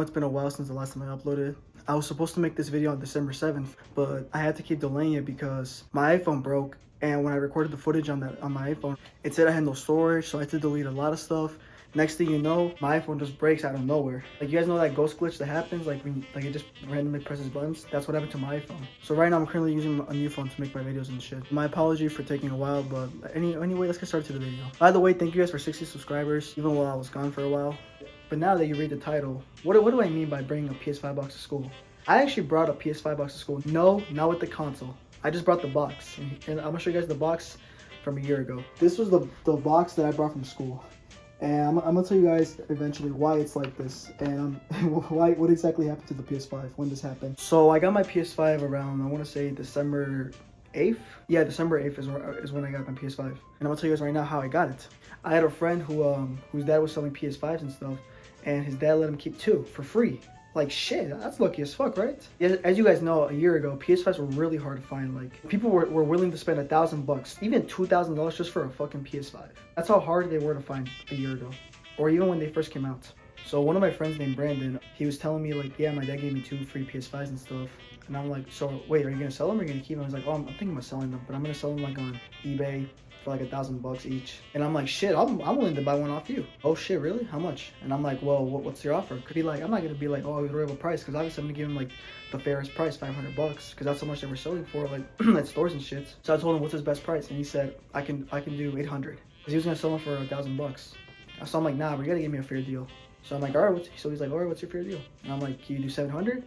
know it's been a while since the last time I uploaded. I was supposed to make this video on December 7th, but I had to keep delaying it because my iPhone broke. And when I recorded the footage on my iPhone, it said I had no storage, so I had to delete a lot of stuff. Next thing you know, my iPhone just breaks out of nowhere. Like, you guys know that ghost glitch that happens, like when it just randomly presses buttons? That's what happened to my iPhone. So right now I'm currently using a new phone to make my videos and shit. My apology for taking a while, but anyway, let's get started to the video. By the way, thank you guys for 60 subscribers, even while I was gone for a while. But now that you read the title, what do I mean by bringing a PS5 box to school? I actually brought a PS5 box to school. No, not with the console. I just brought the box. And I'm gonna show you guys the box from a year ago. This was the box that I brought from school. And I'm gonna tell you guys eventually why it's like this and what exactly happened to the PS5 when this happened. So I got my PS5 around, I want to say December 8th. Yeah, December 8th is when I got my PS5. And I'm gonna tell you guys right now how I got it. I had a friend whose dad was selling PS5s and stuff, and his dad let him keep 2 for free. Like, shit, that's lucky as fuck, right? Yeah, as you guys know, a year ago, PS5s were really hard to find. Like, people were willing to spend $1,000, even $2,000 just for a fucking PS5. That's how hard they were to find a year ago, or even when they first came out. So one of my friends named Brandon, he was telling me, like, yeah, my dad gave me 2 free PS5s and stuff. And I'm like, so wait, are you gonna sell them or are you gonna keep them? I was like, oh, I'm thinking about selling them, but I'm gonna sell them like on eBay for like $1,000 each. And I'm like, shit, I'm willing to buy one off you. Oh shit, really? How much? And I'm like, well, what's your offer? Could be like, I'm not gonna be like, oh, a real price, because obviously I'm gonna give him like the fairest price, $500, because that's how much they were selling for, like at stores and shit. So I told him, what's his best price? And he said, I can do 800, because he was gonna sell them for $1,000. So I'm like, nah, but you gotta give me a fair deal. So I'm like, all right. So he's like, all right, what's your fair deal? And I'm like, can you do 700?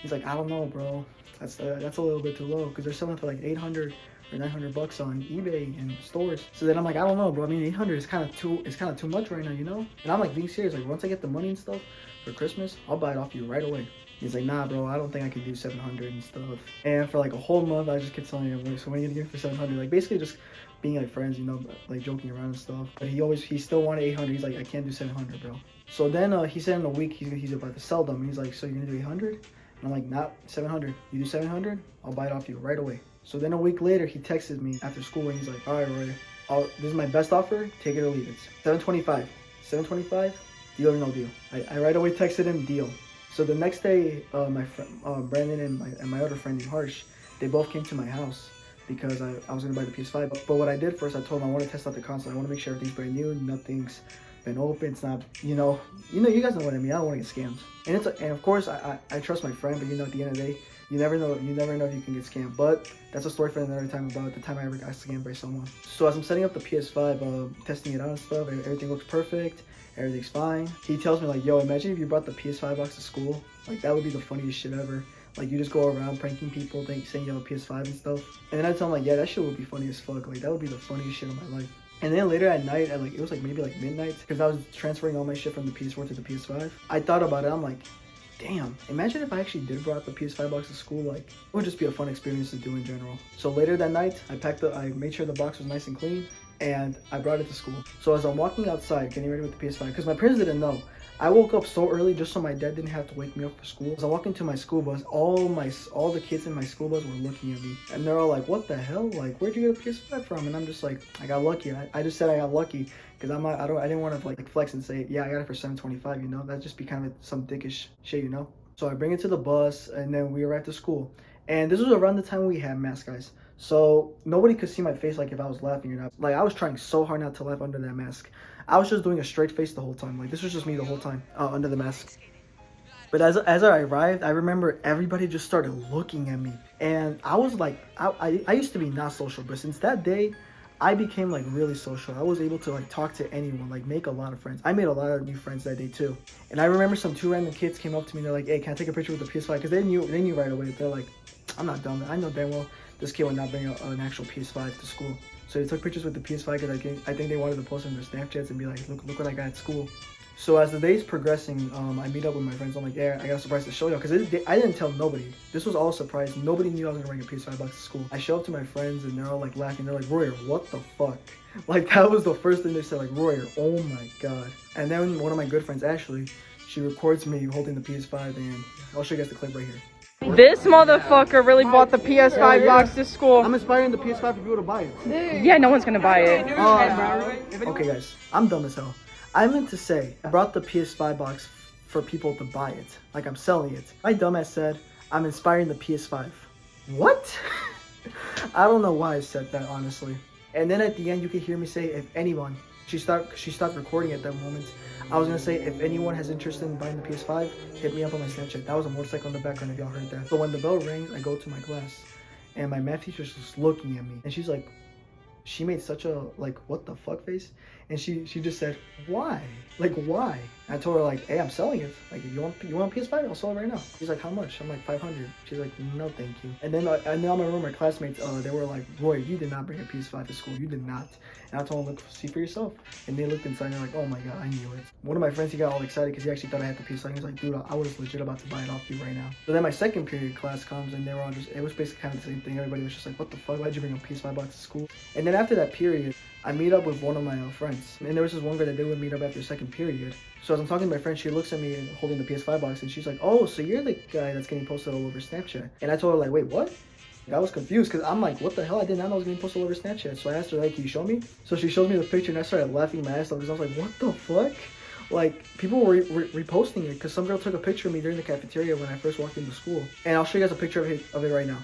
He's like, I don't know, bro. That's a little bit too low, because they're selling for like 800 or $900 on eBay and stores. So then I'm like, I don't know, bro. I mean, 800 is kind of too much right now, you know? And I'm like being serious. Like, once I get the money and stuff for Christmas, I'll buy it off you right away. He's like, nah, bro, I don't think I could do 700 and stuff. And for like a whole month, I just kept telling him, like, so when are you gonna give me for 700? Like, basically just being like friends, you know, like joking around and stuff. But he still wanted 800. He's like, I can't do 700, bro. So then he said in a week he's about to sell them. And he's like, so you're gonna do 800? And I'm like, nah, 700. You do 700? I'll buy it off you right away. So then a week later, he texted me after school and he's like, all right, Roy, this is my best offer. Take it or leave it. 725. 725? Deal or no deal? I right away texted him, deal. So the next day, my friend Brandon and my other friend named Harsh, they both came to my house because I was gonna buy the PS5. But what I did first, I told them I want to test out the console. I want to make sure everything's brand new, nothing's been open. It's not, you guys know what I mean. I don't want to get scammed. And of course, I trust my friend, but at the end of the day, you never know if you can get scammed. But that's a story for another time about the time I ever got scammed by someone. So as I'm setting up the PS5, testing it out and stuff, everything looks perfect. Everything's fine. He tells me like, yo, imagine if you brought the PS5 box to school. Like, that would be the funniest shit ever. Like, you just go around pranking people, saying you have a PS5 and stuff. And then I tell him like, yeah, that shit would be funny as fuck. Like, that would be the funniest shit of my life. And then later at night, it was like maybe like midnight, because I was transferring all my shit from the PS4 to the PS5. I thought about it. I'm like, damn, imagine if I actually did brought the PS5 box to school. Like, it would just be a fun experience to do in general. So later that night, I made sure the box was nice and clean, and I brought it to school. So as I'm walking outside, getting ready with the PS5, because my parents didn't know, I woke up so early just so my dad didn't have to wake me up for school. As I walk into my school bus, all the kids in my school bus were looking at me, and they're all like, what the hell? Like, where'd you get a PS5 from? And I'm just like, I got lucky. I just said I got lucky, because I didn't want to like flex and say, yeah, I got it for $725, you know? That'd just be kind of some dickish shit, you know? So I bring it to the bus, and then we arrived to school. And this was around the time we had masks, guys. So nobody could see my face, like if I was laughing or not. Like, I was trying so hard not to laugh under that mask. I was just doing a straight face the whole time. Like, this was just me the whole time under the mask. But as I arrived, I remember everybody just started looking at me. And I was like, I used to be not social, but since that day, I became like really social. I was able to like talk to anyone, like make a lot of friends. I made a lot of new friends that day too. And I remember some 2 random kids came up to me and they're like, hey, can I take a picture with the PS5? Because they knew right away. They're like, I'm not dumb. I know damn well this kid would not bring an actual PS5 to school. So they took pictures with the PS5 because I think they wanted to post on their Snapchats and be like, look what I got at school. So as the day's progressing, I meet up with my friends. I'm like, yeah, I got a surprise to show y'all, because I didn't tell nobody. This was all a surprise. Nobody knew I was gonna bring a PS5 box to school. I show up to my friends and they're all like laughing. They're like, Royer, what the fuck? Like, that was the first thing they said, like, Royer, oh my god. And then one of my good friends, Ashley, she records me holding the PS5, and I'll show you guys the clip right here. This motherfucker really bought the PS5 box to school. I'm inspiring the PS5 for people to buy it. Yeah, no one's gonna buy it. Okay, guys, I'm dumb as hell. I meant to say, I brought the PS5 box for people to buy it. Like I'm selling it. My dumbass said, I'm inspiring the PS5. What? I don't know why I said that, honestly. And then at the end, you could hear me say, if anyone, she stopped recording at that moment. I was gonna say, if anyone has interest in buying the PS5, hit me up on my Snapchat. That was a motorcycle in the background if y'all heard that. So when the bell rings, I go to my class, and my math teacher's just looking at me, and she's like, she made such a like what the fuck face, and she just said, why, like why? I told her like, hey, I'm selling it, like if you want a PS5, I'll sell it right now. She's like, how much? I'm like, 500. She's like, no thank you. And then I remember my classmates, they were like, Roy, you did not bring a PS5 to school, you did not. And I told them, look, see for yourself. And they looked inside and they're like, oh my god, I knew it. One of my friends, he got all excited because he actually thought I had the PS5. He was like, dude, I was legit about to buy it off you right now. So then my second period class comes, and they were all just, it was basically kind of the same thing. Everybody was just like, what the fuck, why'd you bring a PS5 box to school? And then after that period, I meet up with one of my friends, and there was this one girl that they would meet up after second period. So as I'm talking to my friend, she looks at me and holding the PS5 box, and she's like, oh, so you're the guy that's getting posted all over Snapchat. And I told her like, wait, what? I was confused because I'm like, what the hell? I did not know I was getting posted all over Snapchat. So I asked her like, can you show me? So she shows me the picture, and I started laughing my ass off because I was like, what the fuck? Like, people were reposting it because some girl took a picture of me during the cafeteria when I first walked into school. And I'll show you guys a picture of it right now.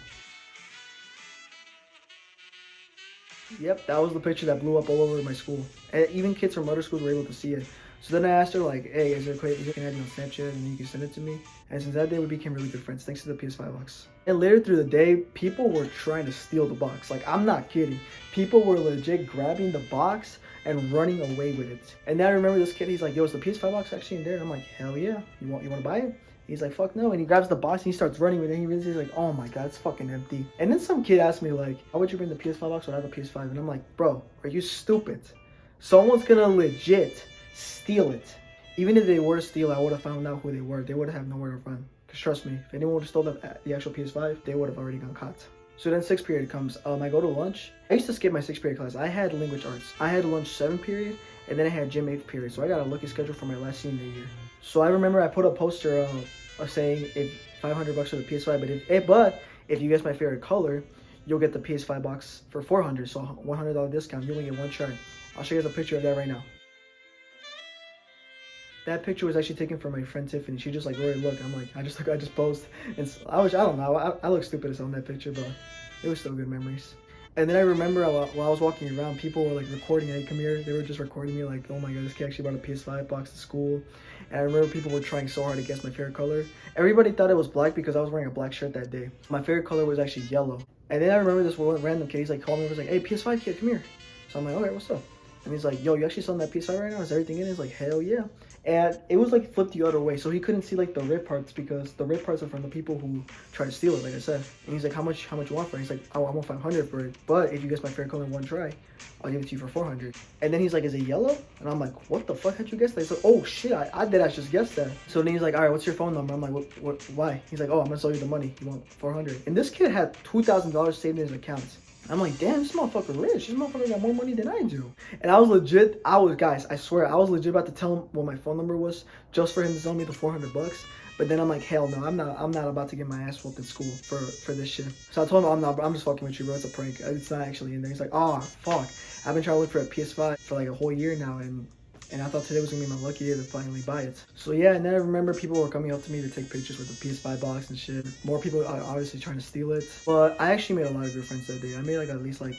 Yep, that was the picture that blew up all over my school. And even kids from other schools were able to see it. So then I asked her like, hey, is there a way you can add me on Snapchat and then you can send it to me? And since that day, we became really good friends thanks to the PS5 box. And later through the day, people were trying to steal the box. Like, I'm not kidding. People were legit grabbing the box and running away with it. And then I remember this kid, he's like, yo, is the PS5 box actually in there? And I'm like, hell yeah. You want to buy it? He's like, fuck no. And he grabs the box and he starts running with it. And he's like, oh my god, it's fucking empty. And then some kid asked me like, how would you bring the PS5 box without the PS5? And I'm like, bro, are you stupid? Someone's gonna legit steal it. Even if they were to steal it, I would have found out who they were. They would have nowhere to run. Because trust me, if anyone would have stolen the actual PS5, they would have already got caught. So then 6th period comes. I go to lunch. I used to skip my 6th period class. I had language arts. I had lunch 7th period, and then I had gym 8th period. So I got a lucky schedule for my last senior year. So I remember I put a poster of saying if $500 for the PS5, but if you guess my favorite color, you'll get the PS5 box for $400. So $100 discount. You only get one try. I'll show you guys a picture of that right now. That picture was actually taken from my friend Tiffany. She just like, Rory, look. I'm like, I just posed, and I don't know. I look stupid as hell in that picture, but it was still good memories. And then I remember while I was walking around, people were like recording, hey, come here. They were just recording me like, oh my god, this kid actually brought a PS5 box to school. And I remember people were trying so hard to guess my favorite color. Everybody thought it was black because I was wearing a black shirt that day. My favorite color was actually yellow. And then I remember this one random kid, he's like called me, was like, hey, PS5 kid, come here. So I'm like, okay, what's up? And he's like, yo, you actually selling that PS5 right now? Is everything in it? He's like, hell yeah. And it was like flipped the other way, so he couldn't see like the rip parts because the rip parts are from the people who try to steal it, like I said. And he's like, how much you want for it? He's like, oh, I want 500 for it, but if you guess my favorite color in one try, I'll give it to you for 400. And then he's like, is it yellow? And I'm like, what the fuck had you guessed that? He's like, oh shit, I did just guess that. So then he's like, all right, what's your phone number? I'm like, what why? He's like, oh, I'm gonna sell you the money. You want 400? And this kid had $2,000 saved in his account. I'm like, damn, this motherfucker rich. This motherfucker got more money than I do. And I was legit, guys, I swear, I was legit about to tell him what my phone number was just for him to sell me the $400. But then I'm like, hell no, I'm not about to get my ass whooped in school for this shit. So I told him, I'm just fucking with you, bro. It's a prank. It's not actually in there. He's like, oh, fuck. I've been trying to look for a PS5 for like a whole year now, and I thought today was gonna be my lucky day to finally buy it. So yeah, and then I remember people were coming up to me to take pictures with the PS5 box and shit. More people are obviously trying to steal it. But I actually made a lot of good friends that day. I made like at least like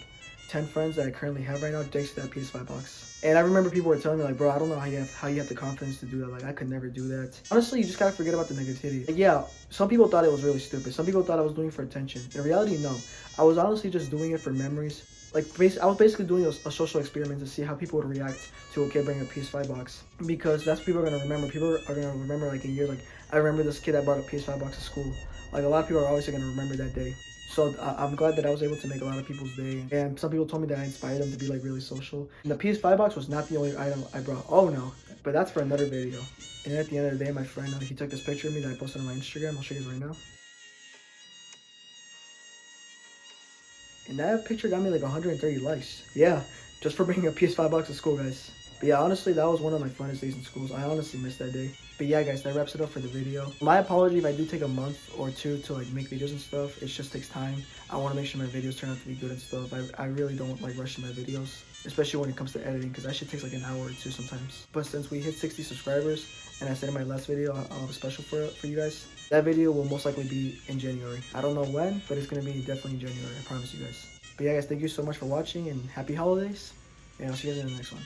10 friends that I currently have right now thanks to that PS5 box. And I remember people were telling me like, bro, I don't know how you have the confidence to do that. Like, I could never do that. Honestly, you just gotta forget about the negativity. Like, yeah, some people thought it was really stupid. Some people thought I was doing it for attention. In reality, no. I was honestly just doing it for memories. Like, I was basically doing a social experiment to see how people would react to a kid bringing a PS5 box. Because that's what people are going to remember. People are going to remember, like, in years. Like, I remember this kid that brought a PS5 box to school. Like, a lot of people are obviously going to remember that day. So I'm glad that I was able to make a lot of people's day. And some people told me that I inspired them to be, like, really social. And the PS5 box was not the only item I brought. Oh, no. But that's for another video. And then at the end of the day, my friend, he took this picture of me that I posted on my Instagram. I'll show you guys right now. And that picture got me like 130 likes. Yeah, just for bringing a PS5 box to school, guys. But But yeah, honestly, that was one of my funnest days in schools. I honestly missed that day. But yeah, guys, that wraps it up for the video. My apology if I do take a month or two to like make videos and stuff. It just takes time. I want to make sure my videos turn out to be good and stuff. I really don't like rushing my videos, especially when it comes to editing, because that shit takes like an hour or two sometimes. But since we hit 60 subscribers, and I said in my last video, I'll have a special for you guys. That video will most likely be in January. I don't know when, but it's going to be definitely in January. I promise you guys. But yeah, guys, thank you so much for watching, and happy holidays. And I'll see you guys in the next one.